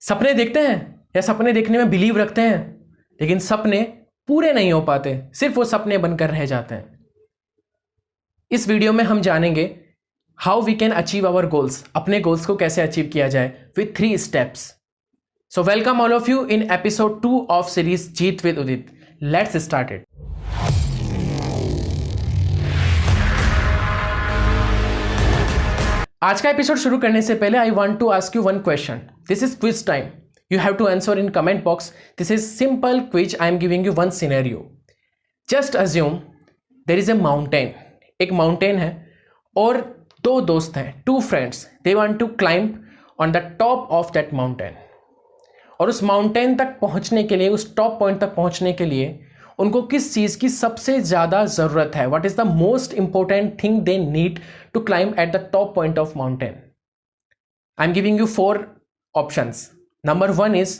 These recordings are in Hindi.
सपने देखते हैं या सपने देखने में बिलीव रखते हैं, लेकिन सपने पूरे नहीं हो पाते, सिर्फ वो सपने बनकर रह जाते हैं। इस वीडियो में हम जानेंगे how we can achieve our goals, अपने गोल्स को कैसे अचीव किया जाए with 3 steps. So welcome all of you in episode 2 of series जीत with Udit. Let's start it. आज का एपिसोड शुरू करने से पहले I want to ask you one question. This is quiz time. You have to answer in comment box. This is simple quiz. I am giving you one scenario. Just assume there is a mountain. एक mountain है और दो दोस्त हैं, two friends. They want to climb on the top of that mountain. और उस mountain तक पहुंचने के लिए, उस top point तक पहुंचने के लिए उनको किस चीज़ की सबसे ज़्यादा ज़रूरत है? What is the most important thing they need to climb at the top point of mountain? I am giving you 4 options. Number 1 is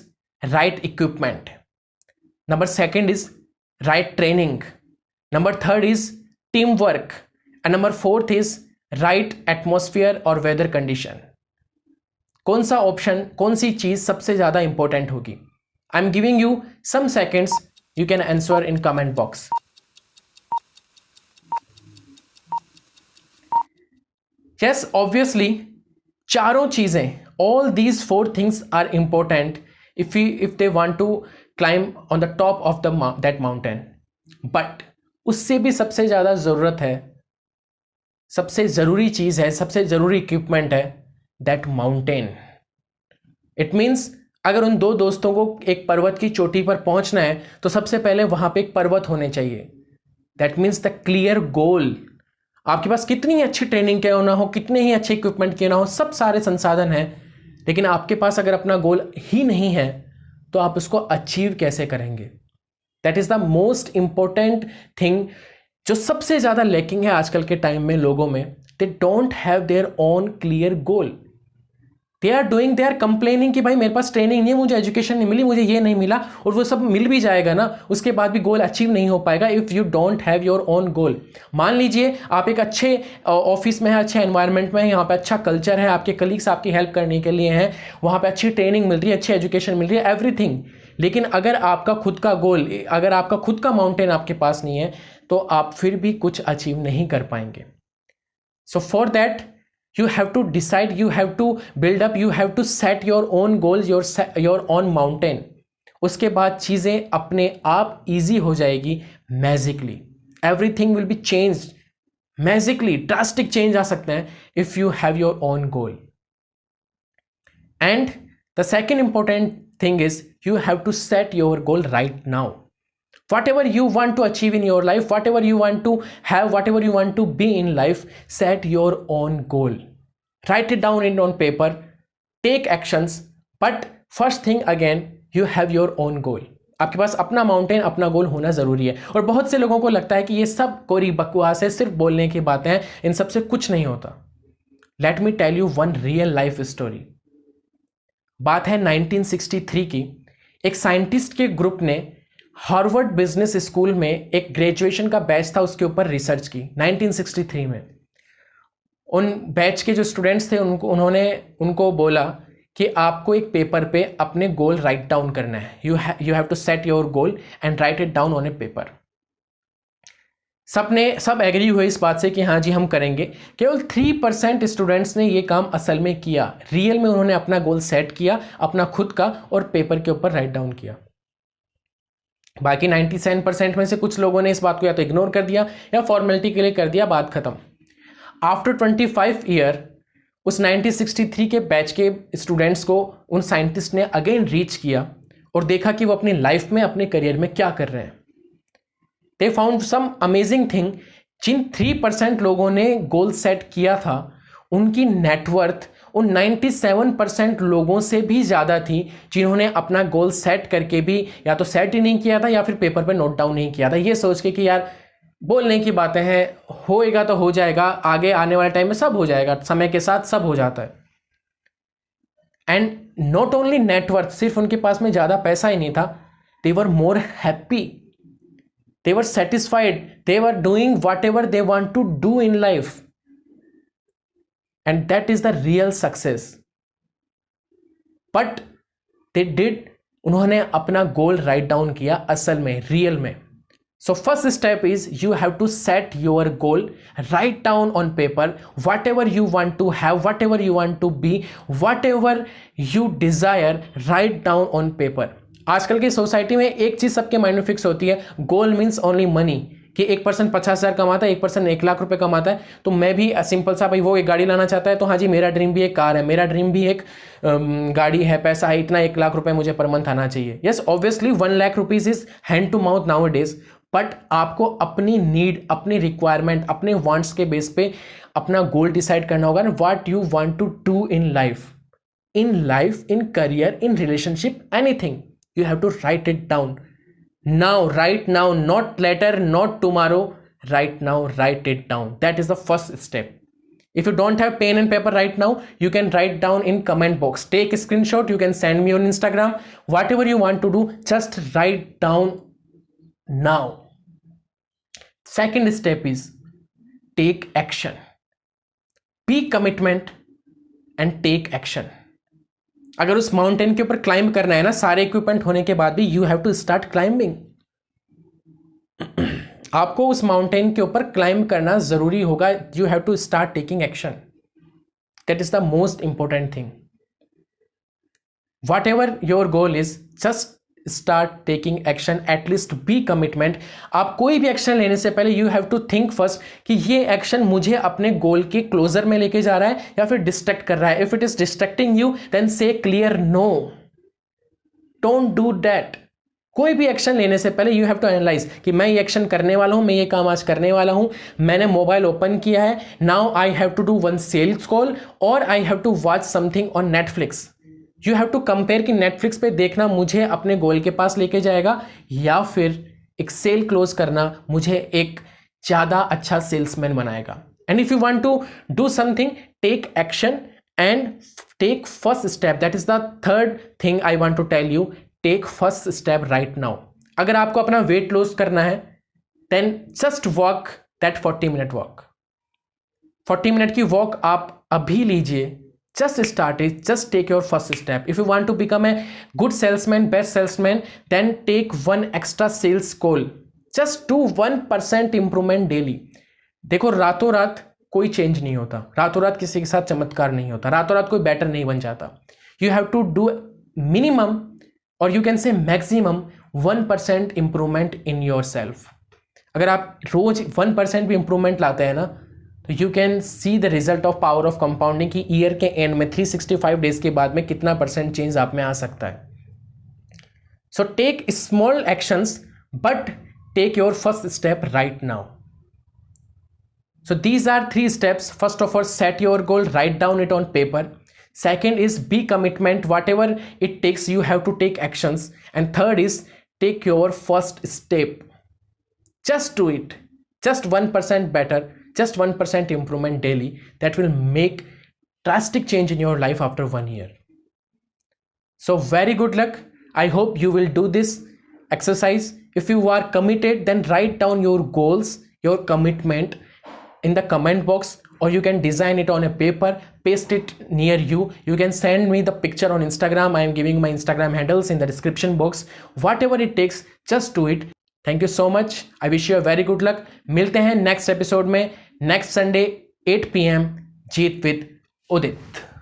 right equipment. Number 2 is right training. Number 3 is teamwork. And number 4 is right atmosphere or weather condition. कौन सा ऑप्शन, कौन सी चीज सबसे ज्यादा इंपॉर्टेंट होगी? I am giving you some seconds, you can answer in comment box. Yes, obviously चारों चीजें, all these 4 things are important if they want to climb on the top of that mountain. But उससे भी सबसे ज़्यादा ज़रूरत है, सबसे ज़रूरी चीज़ है, सबसे ज़रूरी इक्विपमेंट है that mountain. It means अगर उन दो दोस्तों को एक पर्वत की चोटी पर पहुंचना है तो सबसे पहले वहाँ पे एक पर्वत होने चाहिए. That means the clear goal. आपके पास कितनी ही अच्छी ट्रेनिंग क्यों ना हो, कितने ही अच्छे इक्विपमेंट क्यों ना हो, सब सारे संसाधन हैं, लेकिन आपके पास अगर अपना गोल ही नहीं है तो आप उसको अचीव कैसे करेंगे? That is the most important thing जो सबसे ज्यादा लैकिंग है आजकल के टाइम में लोगों में. They don't have their own clear goal. They are complaining कि भाई मेरे पास ट्रेनिंग नहीं है, मुझे एजुकेशन नहीं मिली, मुझे ये नहीं मिला, और वो सब मिल भी जाएगा ना, उसके बाद भी गोल अचीव नहीं हो पाएगा if you don't have your own goal. मान लीजिए आप एक अच्छे ऑफिस में हैं, अच्छे एनवायरनमेंट में हैं, यहाँ पे अच्छा कल्चर है, आपके कलीग्स आपकी हेल्प करने के लिए हैं, वहाँ पे अच्छी ट्रेनिंग मिल रही है, अच्छी एजुकेशन मिल रही है, एवरीथिंग. लेकिन अगर आपका खुद का गोल, अगर आपका खुद का माउंटेन आपके पास नहीं है तो आप फिर भी कुछ अचीव नहीं कर पाएंगे. So for that you have to decide, you have to build up, you have to set your own goals, your own mountain. उसके बाद चीज़ें अपने आप easy हो जाएगी magically. Everything will be changed magically. Drastic change आ सकते हैं if you have your own goal. And the second important thing is you have to set your goal right now. Whatever you want to achieve in your life, whatever you want to have, whatever you want to be in life, set your own goal. Write it down on paper, take actions, but first thing again, you have your own goal. आपके पास अपना माउंटेन, अपना गोल होना जरूरी है. और बहुत से लोगों को लगता है कि ये सब कोरी बकवास है, सिर्फ बोलने की बातें हैं, इन सब से कुछ नहीं होता. Let me tell you one real life story. बात है 1963 की. एक साइंटिस्ट के ग्रुप ने हार्वर्ड बिजनेस स्कूल में एक ग्रेजुएशन का बैच था, उसके ऊपर रिसर्च की 1963 में. उन बैच के जो स्टूडेंट्स थे उन्होंने उनको बोला कि आपको एक पेपर पे अपने गोल राइट डाउन करना है. You have to set your goal and write it down on a paper. सब एग्री हुए इस बात से कि हाँ जी हम करेंगे. केवल 3% स्टूडेंट्स ने ये काम असल में किया. रियल में उन्होंने अपना गोल सेट किया, अपना खुद का, और पेपर के ऊपर राइट डाउन किया. बाकी 97% में से कुछ लोगों ने इस बात को या तो इग्नोर कर दिया या फॉर्मेलिटी के लिए कर दिया, बात खत्म. आफ्टर 25 ईयर उस 1963 के बैच के स्टूडेंट्स को उन साइंटिस्ट ने अगेन रीच किया और देखा कि वो अपनी लाइफ में, अपने करियर में क्या कर रहे हैं. They found some amazing thing. जिन 3% लोगों ने गोल सेट किया था उनकी नेटवर्थ उन 97% लोगों से भी ज़्यादा थी जिन्होंने अपना गोल सेट करके भी या तो सेट ही नहीं किया था या फिर पेपर पे नोट डाउन नहीं किया था, ये सोच के कि यार बोलने की बातें हैं, होएगा तो हो जाएगा, आगे आने वाले टाइम में सब हो जाएगा, समय के साथ सब हो जाता है. एंड नॉट ओनली नेटवर्थ, सिर्फ उनके पास में ज़्यादा पैसा ही नहीं था, they were more happy, they were satisfied, they were doing whatever they want to do in life. And that is the real success. But they did, उन्होंने अपना गोल राइट डाउन किया असल में, रियल में. So first step is you have to set your goal, write down on paper whatever you want to have, whatever you want to be, whatever you desire, write down on paper. आजकल की सोसाइटी में एक चीज सबके माइंड में फिक्स होती है, गोल मीन्स ओनली मनी, कि एक पर्सन 50,000 कमाता है, एक पर्सन 1,00,000 रुपए कमाता है. तो मैं भी सिंपल सा, भाई वो एक गाड़ी लाना चाहता है तो हाँ जी मेरा ड्रीम भी एक कार है, मेरा ड्रीम भी एक गाड़ी है, पैसा है इतना, 1,00,000 रुपए मुझे पर मंथ आना चाहिए. Yes obviously 1,00,000 rupees is hand to mouth now days, but आपको अपनी नीड, अपनी रिक्वायरमेंट, अपने वांट्स के बेस पे अपना गोल डिसाइड करना होगा. What you want to do in life, in career, in relationship, anything, you have to write it down now, right now, not later, not tomorrow, right now, write it down. That is the first step. If you don't have pen and paper right now, you can write down in comment box, take a screenshot, you can send me on Instagram, whatever you want to do, just write down now. Second step is take action. Be commitment and take action. अगर उस माउंटेन के ऊपर क्लाइंब करना है ना, सारे इक्विपमेंट होने के बाद भी, you have to start climbing. आपको उस माउंटेन के ऊपर क्लाइंब करना जरूरी होगा. You have to start taking action. That is the most important thing. Whatever your goal is, just start taking action, at least be commitment. आप कोई भी एक्शन लेने से पहले you have to think first कि ये एक्शन मुझे अपने गोल के क्लोजर में लेके जा रहा है या फिर डिस्ट्रैक्ट कर रहा है. If it is distracting you then say clear no, don't do that. कोई भी एक्शन लेने से पहले यू हैव टू एनालाइज कि मैं ये एक्शन करने वाला हूं, मैं ये काम आज करने वाला हूं, मैंने मोबाइल ओपन किया है, now I have to do one sales call और I have to watch something on Netflix. You have to compare कि नेटफ्लिक्स पे देखना मुझे अपने गोल के पास लेके जाएगा या फिर एक सेल क्लोज करना मुझे एक ज़्यादा अच्छा सेल्समैन बनाएगा. And if you want to do something, take action and take first step. That is the third thing I want to tell you, take first step right now. अगर आपको अपना वेट लॉस करना है then just walk that 40-minute walk. 40 minute की वॉक आप अभी लीजिए. Just start it, just take your first step. If you want to become a good salesman, best salesman, then take one extra sales call. Just do 1% improvement daily. देखो रातों रात कोई चेंज नहीं होता, रातों रात किसी के साथ चमत्कार नहीं होता, रातों रात कोई बेटर नहीं बन जाता. You have to do minimum or you can say maximum 1% improvement in yourself. अगर आप रोज 1% भी improvement लाते हैं ना, you can see the result of power of compounding की ईयर के एंड में 365 डेज के बाद में कितना % चेंज आप में आ सकता है. So take small actions but take your first step right now. So these are 3 steps. First of all, set your goal, write down it on paper. Second is be commitment, whatever it takes you have to take actions. And third is take your first step. Just do it. Just 1% better. Just 1% improvement daily, that will make drastic change in your life after 1 year. So very good luck. I hope you will do this exercise. If you are committed, then write down your goals, your commitment in the comment box, or you can design it on a paper, paste it near you. You can send me the picture on Instagram. I am giving my Instagram handles in the description box. Whatever it takes, just do it. Thank you so much. I wish you a very good luck. मिलते हैं नेक्स्ट एपिसोड में, next Sunday 8 PM Jeet with Udit.